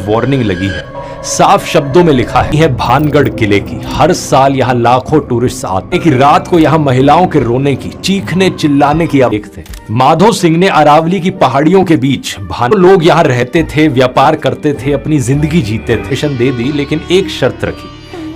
Warning लगी है। साफ शब्दों में लिखा है भानगढ़ किले की हर साल यहाँ लाखों टूरिस्ट आते कि रात को यहाँ महिलाओं के रोने की, चीखने चिल्लाने की आवाज थे। माधो सिंह ने अरावली की पहाड़ियों के बीच लोग यहाँ रहते थे, व्यापार करते थे, अपनी जिंदगी जीते थे, दे दी, लेकिन एक शर्त रखी,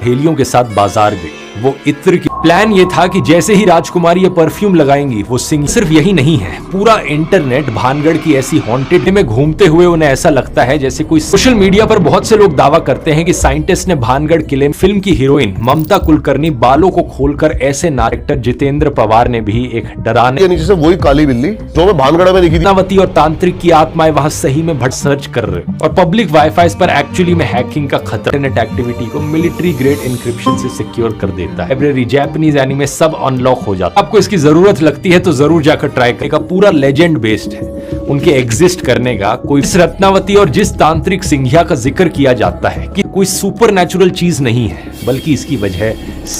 हेलियों के साथ बाजार गई। वो इत्र की प्लान ये था कि जैसे ही राजकुमारी ये परफ्यूम लगाएंगी वो सिंह। सिर्फ यही नहीं है, पूरा इंटरनेट भानगढ़ की ऐसी हॉन्टेड में घूमते हुए उन्हें ऐसा लगता है जैसे कोई। सोशल मीडिया पर बहुत से लोग दावा करते हैं कि साइंटिस्ट ने भानगढ़ किले में फिल्म की हीरोइन ममता कुलकर्णी बालों को खोलकर ऐसे डायरेक्टर जितेंद्र पवार ने भी एक डराने नीचे से वही काली बिल्ली जो मैं भानगढ़ में दिखी थी। नावती और तांत्रिक की आत्माएं वहां सही में भट सर्च कर रहे और पब्लिक वाईफाई पर एक्चुअली में हैकिंग का खतरा नेट एक्टिविटी को मिलिट्री ग्रेड इंक्रिप्शन से सिक्योर कर देता है। लाइब्रेरी, जापानीज एनिमे सब अनलॉक हो जाता है। आपको इसकी जरूरत लगती है तो जरूर जाकर ट्राई करेगा। पूरा लेजेंड बेस्ड है उनके एग्जिस्ट करने का। कोई रत्नावती और जिस तांत्रिक सिंघिया का जिक्र किया जाता है कि कोई सुपर नेचुरल चीज नहीं है, बल्कि इसकी वजह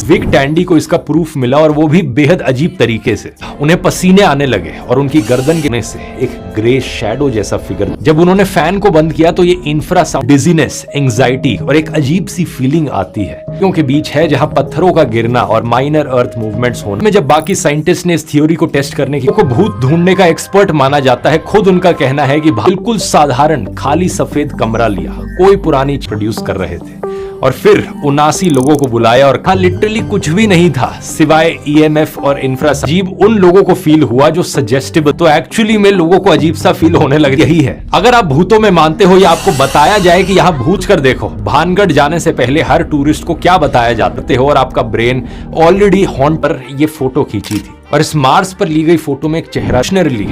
विक डैंडी को इसका प्रूफ मिला और वो भी बेहद अजीब तरीके से। उन्हें पसीने आने लगे और उनकी गर्दन गिरने से एक ग्रे शैडो जैसा फिगर। जब उन्होंने फैन को बंद किया तो ये इंफ्रासाउंड, डिजीनेस, एंजाइटी और एक अजीब सी फीलिंग आती है क्योंकि बीच है जहां पत्थरों का गिरना और माइनर अर्थ मूवमेंट्स होने में। जब बाकी साइंटिस्ट ने इस थ्योरी को टेस्ट करने की, को भूत ढूंढने का एक्सपर्ट माना जाता है। खुद उनका कहना है कि बिल्कुल साधारण खाली सफेद कमरा लिया, कोई पुरानी प्रोड्यूस कर रहे थे और फिर 79 लोगों को बुलाया और कहा लिटरली कुछ भी नहीं था सिवाय ईएमएफ और इंफ्रासाउंड। अजीब उन लोगों को फील हुआ जो सजेस्टिव, तो एक्चुअली में लोगों को अजीब सा फील होने लगा। यही है, अगर आप भूतों में मानते हो या आपको बताया जाए कि यहाँ भूत कर देखो, भानगढ़ जाने से पहले हर टूरिस्ट को क्या बताया जाते हो और आपका ब्रेन ऑलरेडी हॉन्ट पर ये फोटो खींची थी और इस मार्स पर ली गई फोटो में एक चेहरा।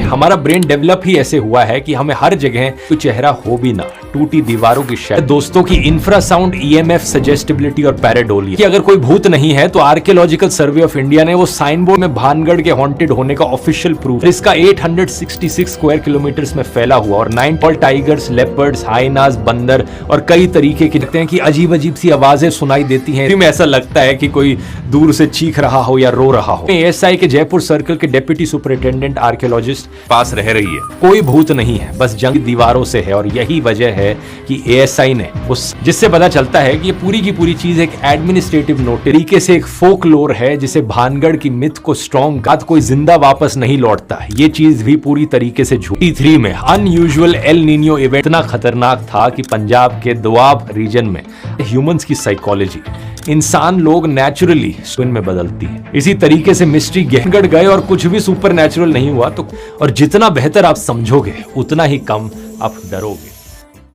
हमारा ब्रेन डेवलप ही ऐसे हुआ है कि हमें हर जगह कोई चेहरा हो भी ना, टूटी दीवारों की शायद दोस्तों की इंफ्रासाउंड, ईएमएफ, सजेस्टिबिलिटी और पैराडोली कि अगर कोई भूत नहीं है तो आर्कियोलॉजिकल सर्वे ऑफ इंडिया ने वो साइन बोर्ड में भानगढ़ के हॉन्टेड होने का ऑफिशियल प्रूफ। इसका 866 स्क्वायर किलोमीटर्स में फैला हुआ और 9 टाइगर्स, लेपर्ड्स, हाइनास, बंदर और कई तरीके की दिखते हैं कि अजीब अजीब सी आवाजें सुनाई देती हैं। में ऐसा लगता है कि कोई दूर से चीख रहा हो या रो रहा हो। एएसआई के जयपुर सर्कल के डेप्यूटी सुपरिटेंडेंट आर्कियोलॉजिस्ट पास रह रही है। कोई भूत नहीं है, बस जंग दीवारों से है और यही वजह है कि एएसआई ने उस, जिससे पता चलता है कि ये पूरी की पूरी चीज एक एडमिनिस्ट्रेटिव नोट तरीके से एक फोकलोर है जिसे भानगढ़ की मिथ को स्ट्रॉन्ग, कोई जिंदा वापस नहीं लौटता। ये चीज भी पूरी तरीके से झूठी। 3 में अनयूजुअल एल नीनियो इवेंट इतना खतरनाक था कि पंजाब के दोआब रीजन में ह्यूमंस की साइकोलॉजी, इंसान लोग नेचुरली स्विन में बदलती है। इसी तरीके से मिस्ट्री गहन गए और कुछ भी सुपर नेचुरल नहीं हुआ तो, और जितना बेहतर आप समझोगे उतना ही कम आप डरोगे।